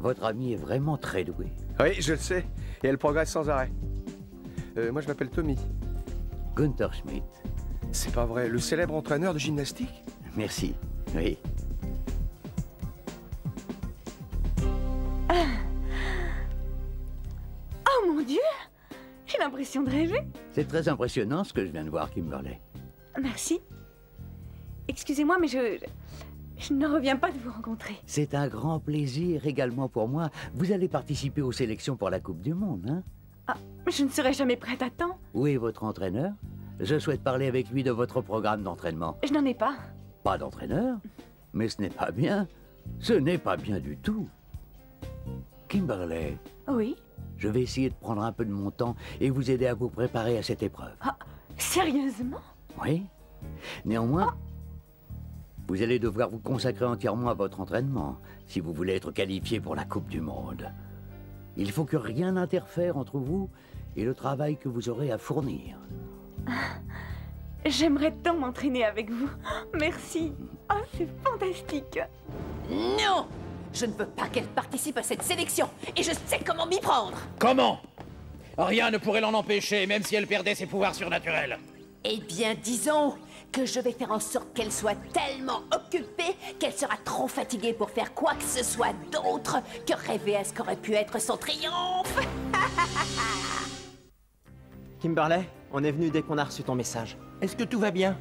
Votre amie est vraiment très douée. Oui, je le sais. Et elle progresse sans arrêt. Moi, je m'appelle Tommy. Günther Schmidt. C'est pas vrai, le célèbre entraîneur de gymnastique? Merci. Oui. Oh mon Dieu! J'ai l'impression de rêver. C'est très impressionnant ce que je viens de voir, Kimberley. Merci. Excusez-moi, mais je ne reviens pas de vous rencontrer. C'est un grand plaisir également pour moi. Vous allez participer aux sélections pour la Coupe du Monde, hein? Ah, je ne serai jamais prête à temps. Où est votre entraîneur? Je souhaite parler avec lui de votre programme d'entraînement. Je n'en ai pas. Pas d'entraîneur? Mais ce n'est pas bien. Ce n'est pas bien du tout. Kimberley, Oui? je vais essayer de prendre un peu de mon temps et vous aider à vous préparer à cette épreuve. Ah, sérieusement? Oui. Néanmoins, vous allez devoir vous consacrer entièrement à votre entraînement si vous voulez être qualifié pour la Coupe du Monde. Il faut que rien n'interfère entre vous et le travail que vous aurez à fournir. J'aimerais tant m'entraîner avec vous. Merci. Oh, c'est fantastique. Non! Je ne veux pas qu'elle participe à cette sélection, et je sais comment m'y prendre! Comment? Rien ne pourrait l'en empêcher, même si elle perdait ses pouvoirs surnaturels. Eh bien, disons que je vais faire en sorte qu'elle soit tellement occupée qu'elle sera trop fatiguée pour faire quoi que ce soit d'autre que rêver à ce qu'aurait pu être son triomphe. Kimberley, on est venu dès qu'on a reçu ton message. Est-ce que tout va bien?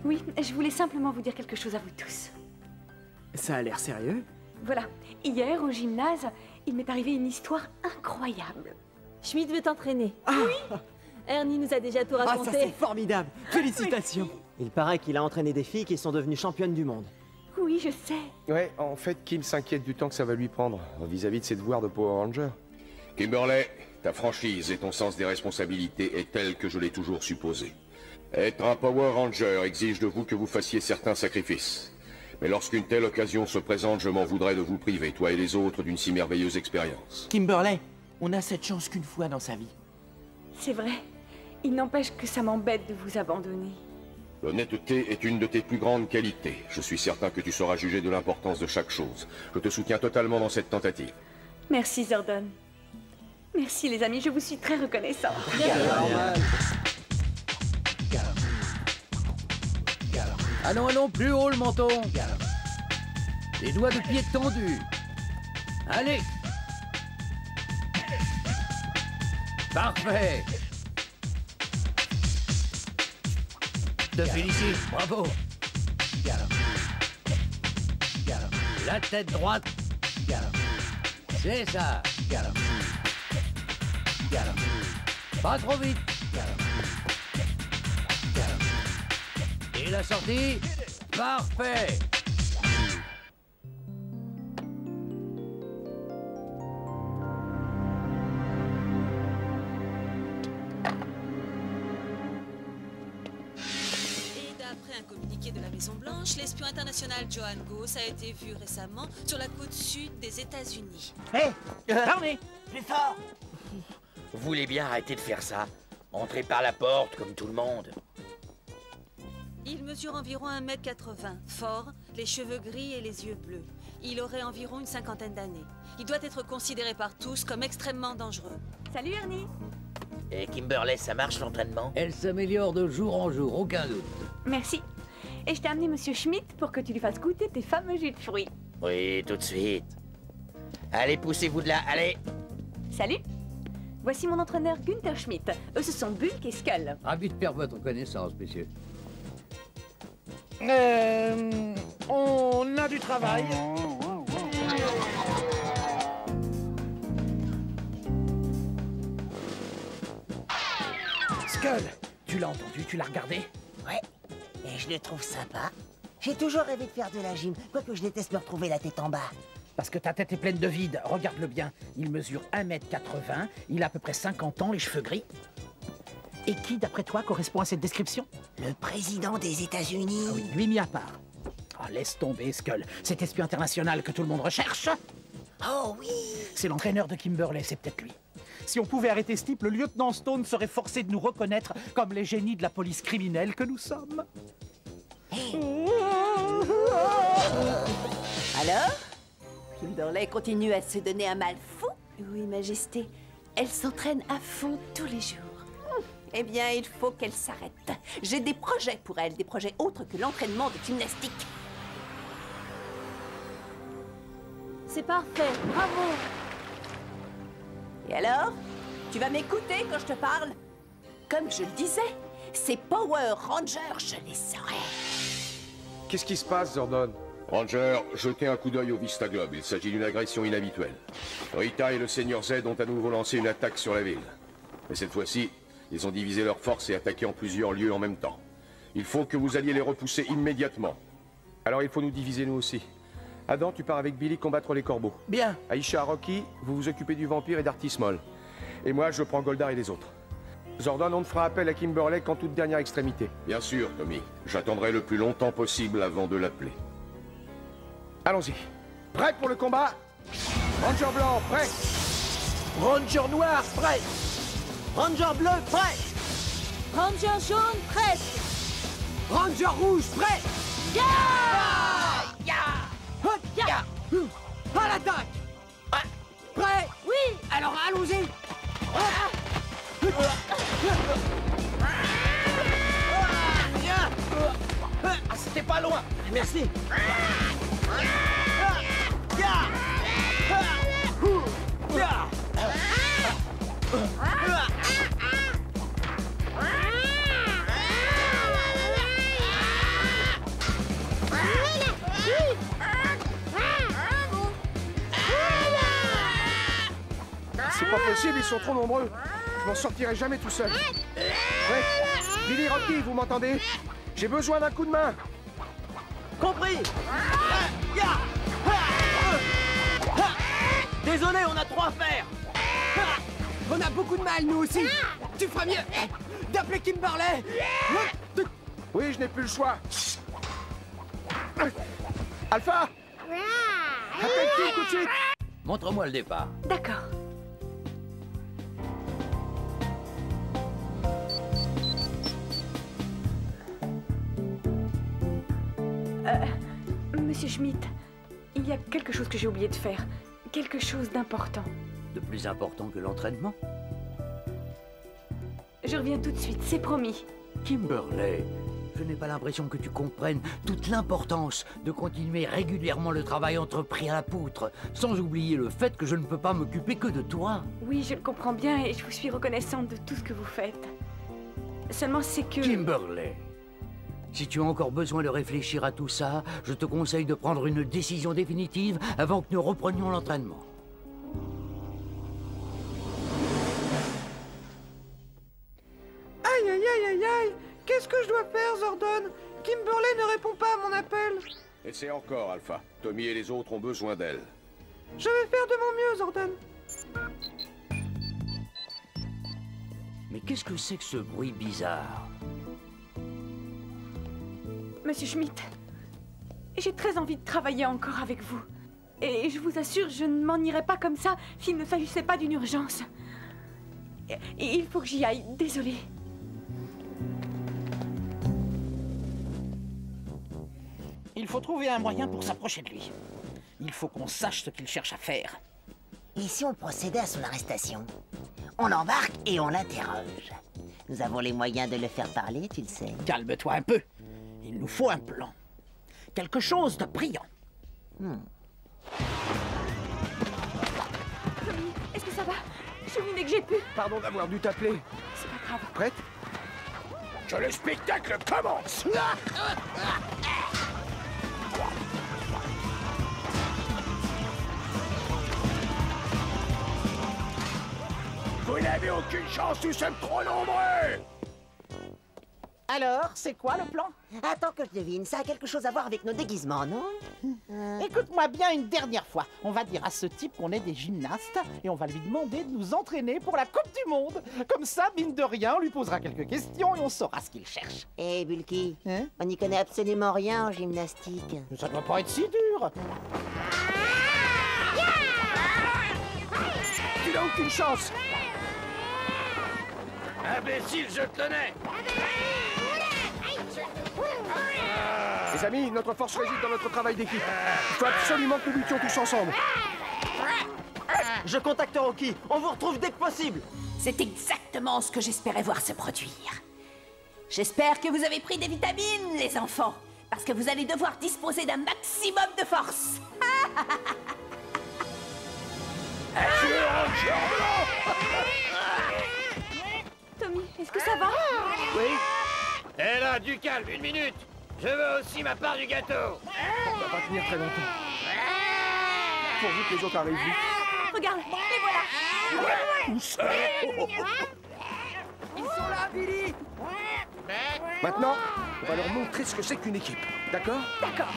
Oui, je voulais simplement vous dire quelque chose à vous tous. Ça a l'air sérieux? Voilà, hier au gymnase, il m'est arrivé une histoire incroyable. Schmidt veut t'entraîner. Oui. Ernie nous a déjà tout Ah, raconté. ça c'est formidable! Félicitations! Il paraît qu'il a entraîné des filles qui sont devenues championnes du monde. Oui, je sais. Ouais, en fait, Kim s'inquiète du temps que ça va lui prendre vis-à-vis de ses devoirs de Power Ranger. Kimberley, ta franchise et ton sens des responsabilités est tel que je l'ai toujours supposé. Être un Power Ranger exige de vous que vous fassiez certains sacrifices. Mais lorsqu'une telle occasion se présente, je m'en voudrais de vous priver, toi et les autres, d'une si merveilleuse expérience. Kimberley, on a cette chance qu'une fois dans sa vie. C'est vrai. Il n'empêche que ça m'embête de vous abandonner. L'honnêteté est une de tes plus grandes qualités. Je suis certain que tu sauras juger de l'importance de chaque chose. Je te soutiens totalement dans cette tentative. Merci, Zordon. Merci, les amis, je vous suis très reconnaissante. Allons, allons, plus haut le menton. Les doigts de pied tendus. Allez. Parfait. Je te félicite, bravo. La tête droite. C'est ça. Pas trop vite. Et la sortie. Parfait. D'après un communiqué de la Maison-Blanche, l'espion international Johan Goss a été vu récemment sur la côte sud des États-Unis. Hé, parlez. Plus fort! Vous voulez bien arrêter de faire ça? Entrez par la porte comme tout le monde. Il mesure environ 1,80 m, fort, les cheveux gris et les yeux bleus. Il aurait environ une cinquantaine d'années. Il doit être considéré par tous comme extrêmement dangereux. Salut, Ernie. Et Kimberley, ça marche l'entraînement? Elle s'améliore de jour en jour, aucun doute. Merci. Et je t'ai amené Monsieur Schmidt pour que tu lui fasses goûter tes fameux jus de fruits. Oui, tout de suite. Allez, poussez-vous de là, allez! Salut. Voici mon entraîneur Günther Schmidt. Eux, ce sont Bulk et Skull. Ravi de faire votre connaissance, messieurs. On a du travail. Skull, tu l'as entendu, tu l'as regardé? Ouais, et je le trouve sympa. J'ai toujours rêvé de faire de la gym, quoique je déteste me retrouver la tête en bas. Parce que ta tête est pleine de vide. Regarde-le bien. Il mesure 1,80 m, il a à peu près 50 ans, les cheveux gris. Et qui, d'après toi, correspond à cette description? Le président des États-Unis. Ah oui, lui mis à part. Oh, laisse tomber, Skull. Cet espion international que tout le monde recherche. Oh oui! C'est l'entraîneur de Kimberley, c'est peut-être lui. Si on pouvait arrêter ce type, le lieutenant Stone serait forcé de nous reconnaître comme les génies de la police criminelle que nous sommes. Hey. Alors? Kimberley continue à se donner un mal fou. Oui, Majesté. Elle s'entraîne à fond tous les jours. Eh bien, il faut qu'elle s'arrête. J'ai des projets pour elle, des projets autres que l'entraînement de gymnastique. C'est parfait, bravo. Et alors? Tu vas m'écouter quand je te parle? Comme je le disais, ces Power Rangers, je les saurai. Qu'est-ce qui se passe, Zordon? Ranger, jetez un coup d'œil au Vista Globe. Il s'agit d'une agression inhabituelle. Rita et le Seigneur Z ont à nouveau lancé une attaque sur la ville. Mais cette fois-ci, ils ont divisé leurs forces et attaqué en plusieurs lieux en même temps. Il faut que vous alliez les repousser immédiatement. Alors il faut nous diviser nous aussi. Adam, tu pars avec Billy combattre les corbeaux. Bien. Aisha, Rocky, vous vous occupez du vampire et d'Artis Moll. Et moi, je prends Goldar et les autres. Zordon, on ne fera appel à Kimberley qu'en toute dernière extrémité. Bien sûr, Tommy. J'attendrai le plus longtemps possible avant de l'appeler. Allons-y. Prêt pour le combat? Ranger blanc, prêt? Ranger noir, prêt. Ranger bleu, prêt. Ranger jaune, prête. Ranger rouge, prêt. Ya! Hop, ya. À l'attaque. Prêt? Oui. Alors allons-y. Ah, c'était pas loin. Merci. C'est pas possible, ils sont trop nombreux. Je m'en sortirai jamais tout seul. Ouais. Billy, Rocky, vous m'entendez? J'ai besoin d'un coup de main. Compris. Désolé, on a trop à faire. On a beaucoup de mal, nous aussi. Tu feras mieux d'appeler Kimberley. Oui, je n'ai plus le choix. Alpha! Appelle Kim tout de suite. Montre-moi le départ. D'accord. Monsieur Schmidt, il y a quelque chose que j'ai oublié de faire. Quelque chose d'important. De plus important que l'entraînement? Je reviens tout de suite, c'est promis. Kimberley, je n'ai pas l'impression que tu comprennes toute l'importance de continuer régulièrement le travail entrepris à la poutre, sans oublier le fait que je ne peux pas m'occuper que de toi. Oui, je le comprends bien et je vous suis reconnaissante de tout ce que vous faites. Seulement, c'est que... Kimberley, si tu as encore besoin de réfléchir à tout ça, je te conseille de prendre une décision définitive avant que nous reprenions l'entraînement. Aïe, aïe, aïe, aïe, aïe. Qu'est-ce que je dois faire, Zordon? Kimberley ne répond pas à mon appel. Et c'est encore, Alpha. Tommy et les autres ont besoin d'elle. Je vais faire de mon mieux, Zordon. Mais qu'est-ce que c'est que ce bruit bizarre? Monsieur Schmidt, j'ai très envie de travailler encore avec vous. Et je vous assure, je ne m'en irai pas comme ça s'il ne s'agissait pas d'une urgence. Et il faut que j'y aille, désolée. Il faut trouver un moyen pour s'approcher de lui. Il faut qu'on sache ce qu'il cherche à faire. Et si on procédait à son arrestation? On l'embarque et on l'interroge. Nous avons les moyens de le faire parler, tu le sais. Calme-toi un peu. Il nous faut un plan. Quelque chose de brillant. Tommy, est-ce que ça va? Je suis dès que j'ai pu. Pardon d'avoir dû t'appeler. C'est pas grave. Prête? Que le spectacle commence. Vous n'avez aucune chance, nous sommes trop nombreux. Alors, c'est quoi le plan? Attends que je devine, ça a quelque chose à voir avec nos déguisements, non? Écoute-moi bien une dernière fois. On va dire à ce type qu'on est des gymnastes et on va lui demander de nous entraîner pour la Coupe du Monde. Comme ça, mine de rien, on lui posera quelques questions et on saura ce qu'il cherche. Hé, Bulky, Hein? on n'y connaît absolument rien en gymnastique. Mais ça doit pas être si dur. Tu n'as aucune chance. Imbécile, je te tenais. Et Les amis, notre force réside dans notre travail d'équipe. Il faut absolument que nous luttions tous ensemble. Je contacte Rocky. On vous retrouve dès que possible. C'est exactement ce que j'espérais voir se produire. J'espère que vous avez pris des vitamines, les enfants, parce que vous allez devoir disposer d'un maximum de force. Tommy, est-ce que ça va? Oui. Eh là, du calme, 1 minute. Je veux aussi ma part du gâteau. On va pas tenir très longtemps. Pourvu que les autres arrivent vite. Regarde, les voilà. Où ça? Ils sont là, Billy. Maintenant, on va leur montrer ce que c'est qu'une équipe. D'accord? D'accord.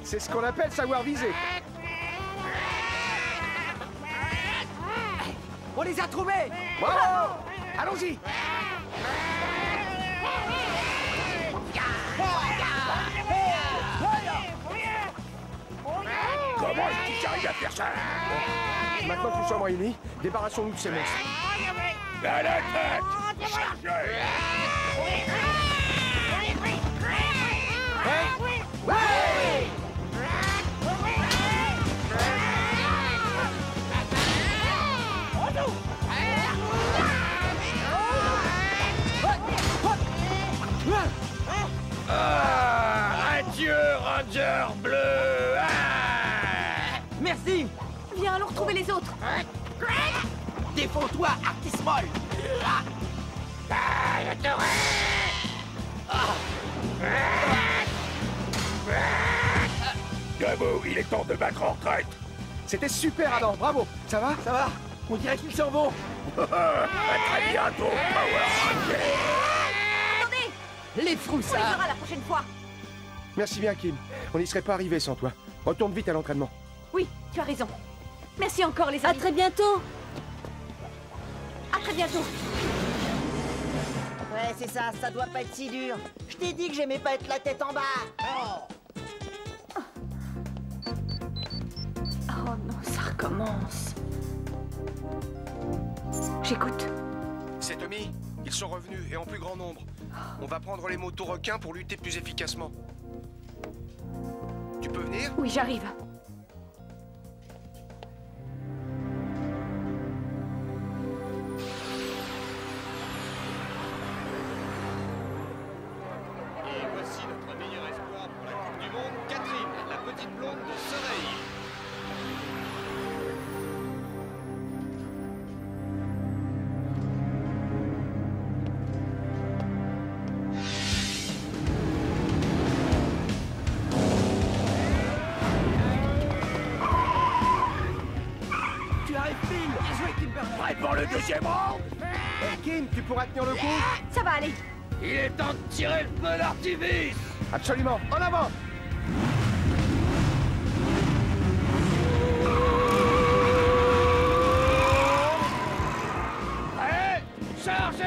C'est ce qu'on appelle savoir viser. On les a trouvés. Bravo! Allons-y! Comment est-ce qu'ils arrivent à faire ça? Maintenant que nous sommes réunis, débarrassons-nous de ces monstres. À la tête! Chargez! Adieu, Ranger bleu. Merci. Viens, allons retrouver les autres. Défends-toi, Artis Moll. Debout, il est temps de battre en retraite. C'était super, Adam, bravo. Ça va? Ça va? On dirait qu'ils s'en vont. À très bientôt, Power Ranger. Attendez, Les on les froussards. verra la prochaine fois. Merci bien, Kim. On n'y serait pas arrivé sans toi. Retourne vite à l'entraînement. Oui, tu as raison. Merci encore, les À amis. très bientôt. À très bientôt. Ouais, c'est ça, ça doit pas être si dur. Je t'ai dit que j'aimais pas être la tête en bas. Oh non, ça recommence. J'écoute. C'est Tommy. Ils sont revenus et en plus grand nombre. On va prendre les motos requins pour lutter plus efficacement. Tu peux venir? Oui, j'arrive. Et voici notre meilleur espoir pour la Coupe du Monde, Catherine, la petite blonde de Soleil. Tu arrives pile. Bien joué, Kimberly. Prêt pour le deuxième round? Hey, Kim, tu pourras tenir le coup? Ça va aller. Il est temps de tirer le feu d'artifice. Absolument. En avant! Allez, chargez.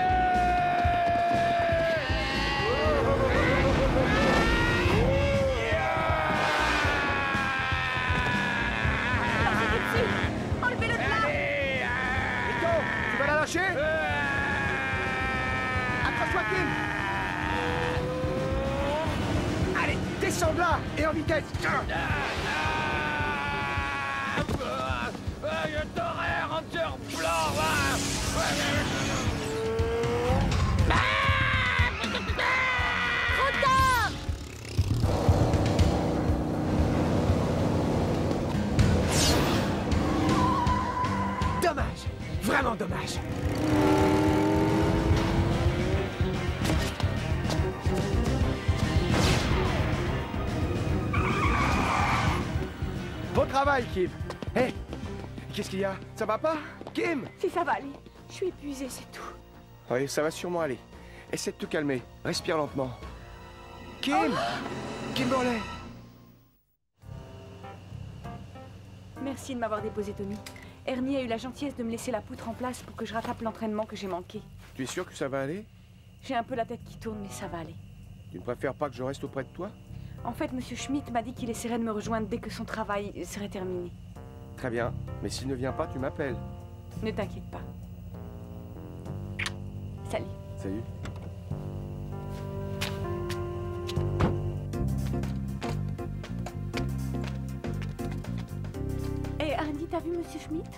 Enlevez-le de là. Nico, tu vas la lâcher? Accroche-toi, Kim! Allez, descends de là et en vitesse! Je t'aurai, Ranger blanc. Trop tard. Dommage. Vraiment dommage. Bon travail, Kim! Hé! Qu'est-ce qu'il y a? Ça va pas? Kim! Si ça va aller. Je suis épuisée, c'est tout. Oui, ça va sûrement aller. Essaie de te calmer. Respire lentement. Kim! Kimberly! Merci de m'avoir déposé, Tommy. Ernie a eu la gentillesse de me laisser la poutre en place pour que je rattrape l'entraînement que j'ai manqué. Tu es sûr que ça va aller? J'ai un peu la tête qui tourne, mais ça va aller. Tu ne préfères pas que je reste auprès de toi? En fait, Monsieur Schmidt m'a dit qu'il essaierait de me rejoindre dès que son travail serait terminé. Très bien. Mais s'il ne vient pas, tu m'appelles. Ne t'inquiète pas. Salut. Salut. Et Ernie, t'as vu Monsieur Schmidt?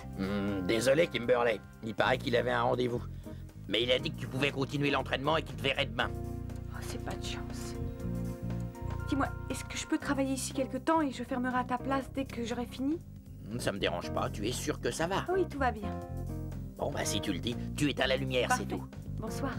Désolé, Kimberley. Il paraît qu'il avait un rendez-vous. Mais il a dit que tu pouvais continuer l'entraînement et qu'il te verrait demain. Oh, c'est pas de chance. Dis-moi, est-ce que je peux travailler ici quelque temps et je fermerai à ta place dès que j'aurai fini? Ça me dérange pas, tu es sûr que ça va? Oui, tout va bien. Bon, bah si tu le dis, tu éteins la lumière, c'est tout. Bonsoir.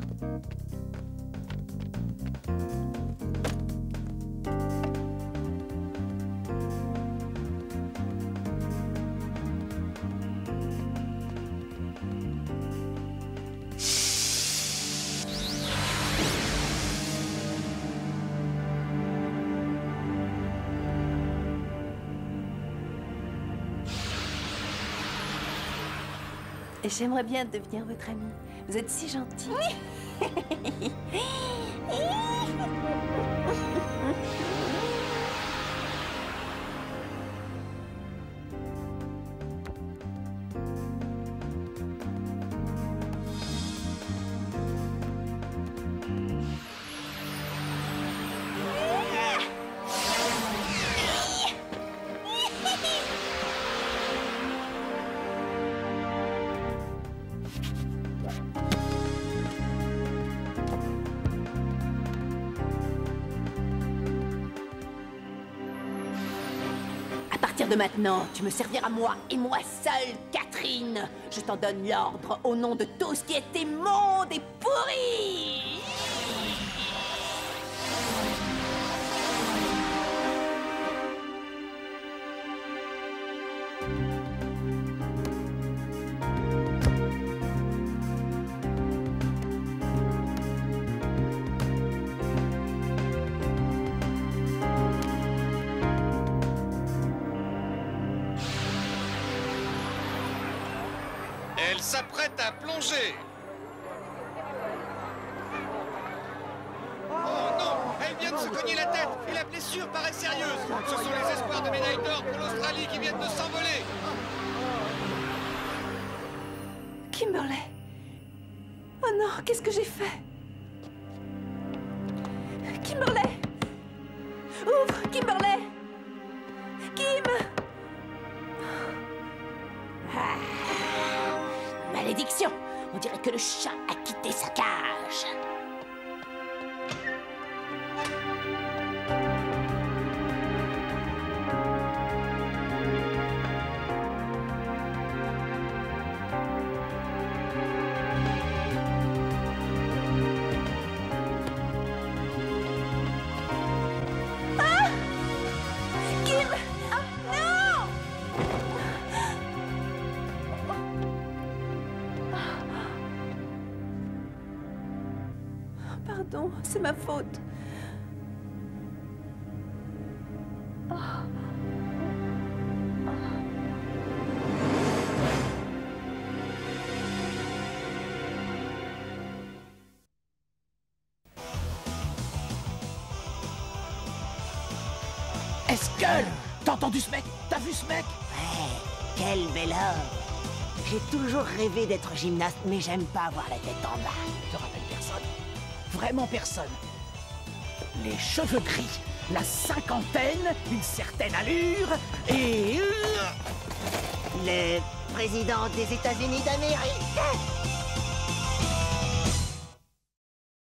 J'aimerais bien devenir votre amie. Vous êtes si gentil. À partir de maintenant, tu me serviras moi et moi seule, Catherine. Je t'en donne l'ordre au nom de tout ce qui est immonde et pourri. Elle s'apprête à plonger. Oh non, elle vient de se cogner la tête et la blessure paraît sérieuse. Ce sont les espoirs de médaille d'or pour l'Australie qui viennent de s'envoler. Kimberley. Oh non, qu'est-ce que j'ai fait? Kimberley. Ouvre, Kimberley. Kim. Malédiction! On dirait que le chat a quitté sa cage. Ah! Kim! Non! Pardon, c'est ma faute. Esquel! T'as entendu ce mec? T'as vu ce mec? Ouais, quel bel homme. J'ai toujours rêvé d'être gymnaste, mais j'aime pas avoir la tête en bas. Te rappelle personne? Vraiment personne. Les cheveux gris, la cinquantaine, une certaine allure, et... Le président des États-Unis d'Amérique.